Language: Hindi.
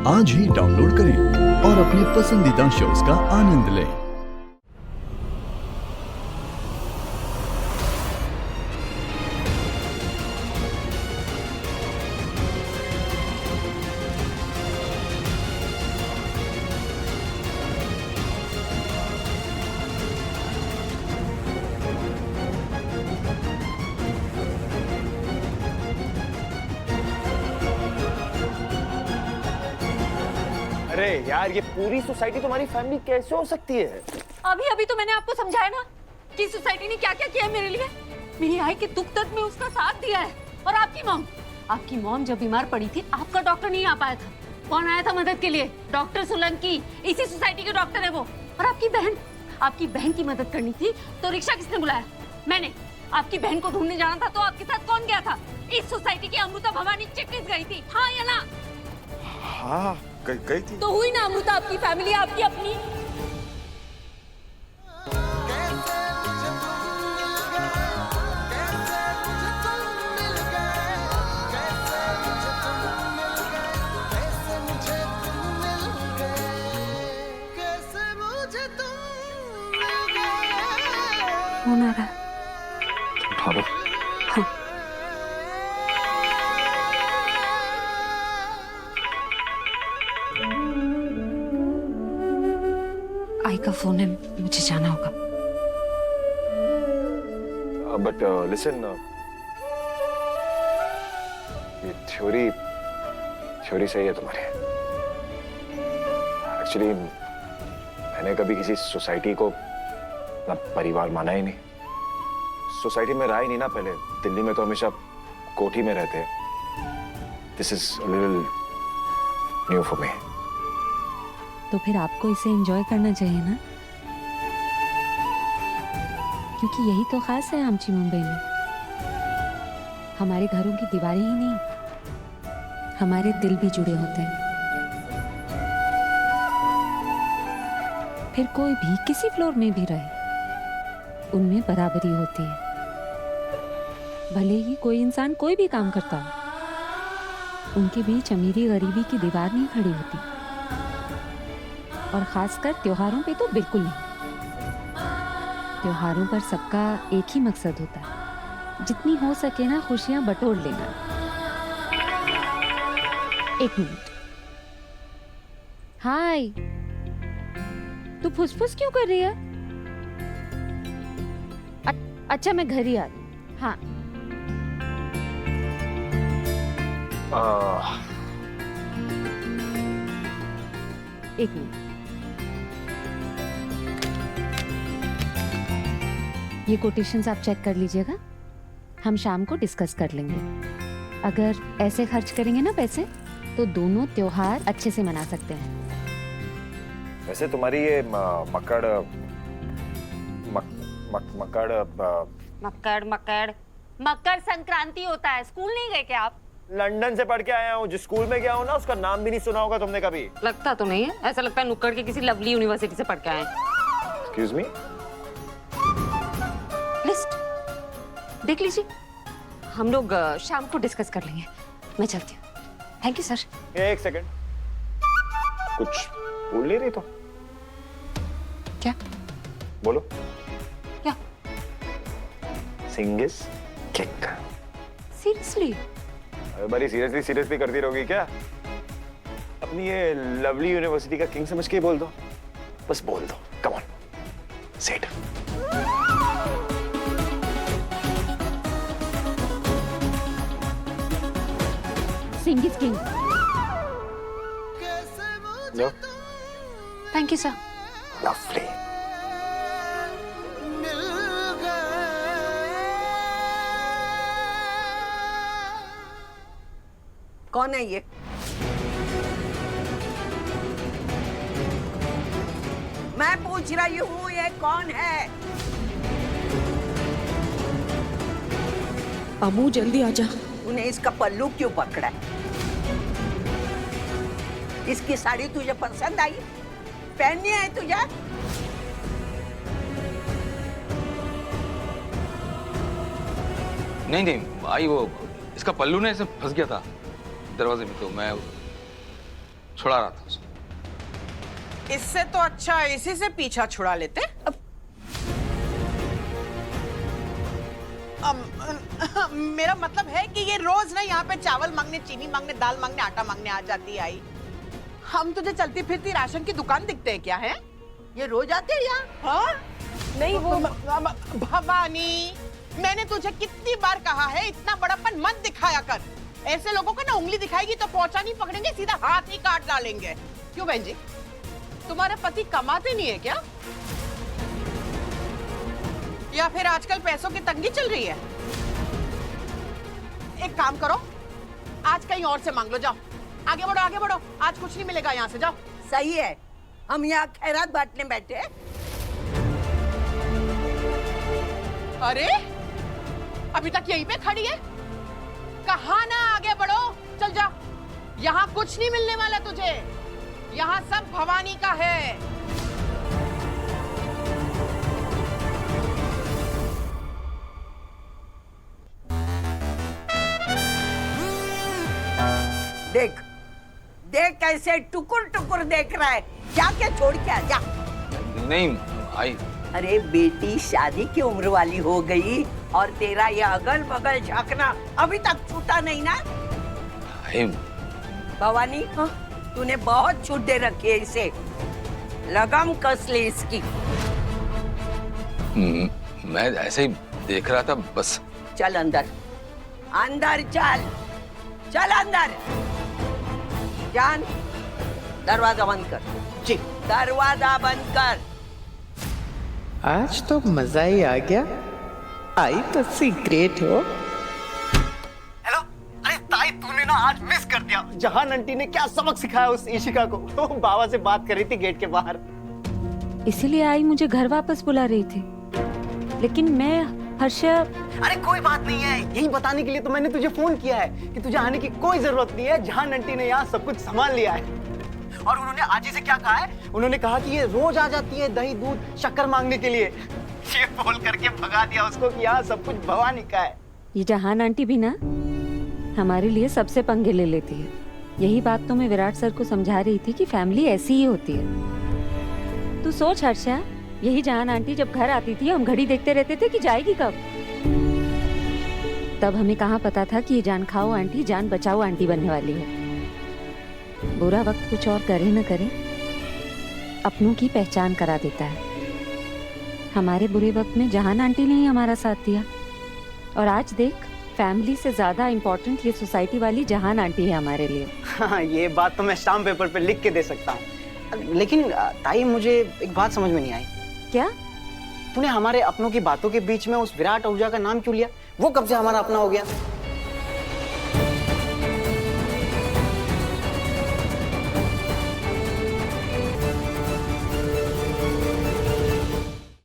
आज ही डाउनलोड करें और अपने पसंदीदा शोज का आनंद लें। अरे यार, ये पूरी सोसाइटी तुम्हारी फैमिली कैसे हो सकती है? अभी अभी तो मैंने आपको समझाया ना कि सोसाइटी ने क्या क्या किया है मेरे लिए। मेरी आई के दुख दर्द में उसका साथ दिया है। और आपकी मॉम जब बीमार पड़ी थी, आपका डॉक्टर नहीं आ पाया था। कौन आया था मदद के लिए? डॉक्टर सोलंकी, इसी सोसाइटी के डॉक्टर है वो। और आपकी बहन की मदद करनी थी तो रिक्शा किसने बुलाया? मैंने। आपकी बहन को ढूंढने जाना था तो आपके साथ कौन गया था? इस सोसाइटी की अमृता भवानी चिटनीस गई थी, हाँ या ना? हाँ, गई थी। तो हुई ना अमृता आपकी फैमिली, आपकी अपनी। कौन आ रहा है? उठा लो। हाँ। आई का फोन है, मुझे जाना होगा। बट लिसन, ये थ्योरी सही है तुम्हारी। एक्चुअली मैंने कभी किसी सोसाइटी को अपना परिवार माना ही नहीं। सोसाइटी में रहा ही नहीं ना पहले। दिल्ली में तो हमेशा कोठी में रहते हैं। This is a little new for me. तो फिर आपको इसे एंजॉय करना चाहिए ना, क्योंकि यही तो खास है आमची मुंबई में। हमारे घरों की दीवारें ही नहीं, हमारे दिल भी जुड़े होते हैं। फिर कोई भी किसी फ्लोर में भी रहे, उनमें बराबरी होती है। भले ही कोई इंसान कोई भी काम करता हो, उनके बीच अमीरी गरीबी की दीवार नहीं खड़ी होती। और खासकर त्योहारों पे तो बिल्कुल नहीं। त्योहारों पर सबका एक ही मकसद होता है, जितनी हो सके ना खुशियां बटोर लेना। एक मिनट। हाय, तू फुसफुस क्यों कर रही है? अच्छा, मैं घर ही आ रही हूँ। हाँ। एक मिनट। ये कोटेशंस आप चेक कर लीजिएगा, हम शाम को डिस्कस कर लेंगे। अगर ऐसे खर्च करेंगे ना पैसे, तो दोनों त्योहार अच्छे से मना सकते हैं। वैसे तुम्हारी ये मकर संक्रांति होता है। स्कूल नहीं गए क्या आप? लंदन से पढ़ के आया हूँ। जिस स्कूल में गया हूँ ना, उसका नाम भी नहीं सुना होगा तुमने कभी। लगता तो नहीं है, ऐसा लगता है नुक्कड़ के किसी लवली यूनिवर्सिटी से पढ़ के आए। Excuse me. लिस्ट देख लीजिए, हम लोग शाम को डिस्कस कर लेंगे। मैं चलती हूँ। Thank you sir. एक सेकंड, कुछ बोल नहीं रही तो? क्या बोलो। क्या? सिंगिस किक। सीरियसली? बड़ी सीरियसली करती रहोगी क्या? अपनी ये लवली यूनिवर्सिटी का किंग समझ के ही बोल दो। बस बोल दो, come on, say it. Sing is king. No, thank you sir. Lovely. कौन है ये? मैं पूछ रही हूँ, ये कौन है? अमू जल्दी आजा। तूने इसका पल्लू क्यों पकड़ा है? इसकी साड़ी तुझे पसंद आई? पहननी है तुझे? नहीं नहीं आई, वो इसका पल्लू ना ऐसे फंस गया था दरवाजे में, तो मैं छुड़ा रहा था उसे। इससे तो अच्छा इसी से पीछा छुड़ा लेते। मेरा मतलब है कि ये रोज ना यहाँ पे चावल मांगने, चीनी मांगने, दाल मांगने, आटा मांगने आ जाती है। आई, हम तुझे चलती फिरती राशन की दुकान दिखते हैं क्या? है ये रोज आते हैं यहाँ? हाँ नहीं वो भवानी, मैंने तुझे कितनी बार कहा है इतना बड़ापन मत दिखाया कर। ऐसे लोगों को ना उंगली दिखाएगी तो पहुंचा नहीं पकड़ेंगे, सीधा हाथ ही काट डालेंगे। क्यों बहन जी, तुम्हारे पति कमाते नहीं है क्या? या फिर आजकल पैसों की तंगी चल रही है? एक काम करो, आज कहीं और से मांग लो, जाओ। आगे बढ़ो, आगे बढ़ो, आज कुछ नहीं मिलेगा यहाँ से, जाओ। सही है, हम यहाँ खैरात बांटने बैठे हैं। अरे अभी तक यहीं पे खड़ी है, कहा ना आगे बढ़ो, चल जा। यहाँ कुछ नहीं मिलने वाला तुझे, यहाँ सब भवानी का है। देख देख कैसे टुकुर टुकुर देख रहा है, जाके छोड़ के आ जा। नहीं आई, अरे बेटी शादी की उम्र वाली हो गई और तेरा ये अगल बगल झांकना अभी तक छूटा नहीं ना? आई भवानी, तूने बहुत छूट दे रखी है इसे, लगाम कस ले इसकी। मैं ऐसे ही देख रहा था बस। चल अंदर, अंदर चल, चल अंदर। जान, दरवाजा बंद कर। जी। दरवाजा बंद कर। आज तो मजा ही आ गया। आई तो सीक्रेट हो। हेलो, अरे ताई तूने ना आज मिस कर दिया। जहान आंटी ने क्या सबक सिखाया उस ईशिका को। वो बाबा से बात कर रही थी गेट के बाहर। इसीलिए आई मुझे घर वापस बुला रही थी, लेकिन मैं हर्षा। अरे कोई बात नहीं है, यही बताने के लिए तो मैंने तुझे फोन किया है कि तुझे आने की कोई जरूरत नहीं है। जहान आंटी ने यहाँ सब कुछ संभाल लिया है। और उन्होंने आजी से क्या कहा है? उन्होंने कहा कि ये रोज आ जाती है दही दूध शक्कर मांगने के लिए। ये बोल करके भगा दिया उसको कि यहाँ सब कुछ भवानी का है। ये जहान आंटी भी ना हमारे लिए सबसे पंगे ले लेती है। यही बात तो मैं विराट सर को समझा रही थी कि फैमिली ऐसी ही होती है। तू सोच हर्षा, यही जहान आंटी जब घर आती थी हम घड़ी देखते रहते थे कि जाएगी कब। तब हमें कहाँ पता था कि ये जान खाओ आंटी जान बचाओ आंटी बनने वाली है। बुरा वक्त कुछ और करे न करे, अपनों की पहचान करा देता है। हमारे बुरे वक्त में जहान आंटी ने ही हमारा साथ दिया, और आज देख फैमिली से ज्यादा इम्पोर्टेंट ये सोसाइटी वाली जहान आंटी है हमारे लिए। हाँ, ये बात तो मैं स्टाम्प पेपर पे लिख के दे सकता हूँ। लेकिन ताई मुझे एक बात समझ में नहीं आई। क्या? तूने हमारे अपनों की बातों के बीच में उस विराट आहूजा का नाम क्यों लिया? वो कब से हमारा अपना हो गया?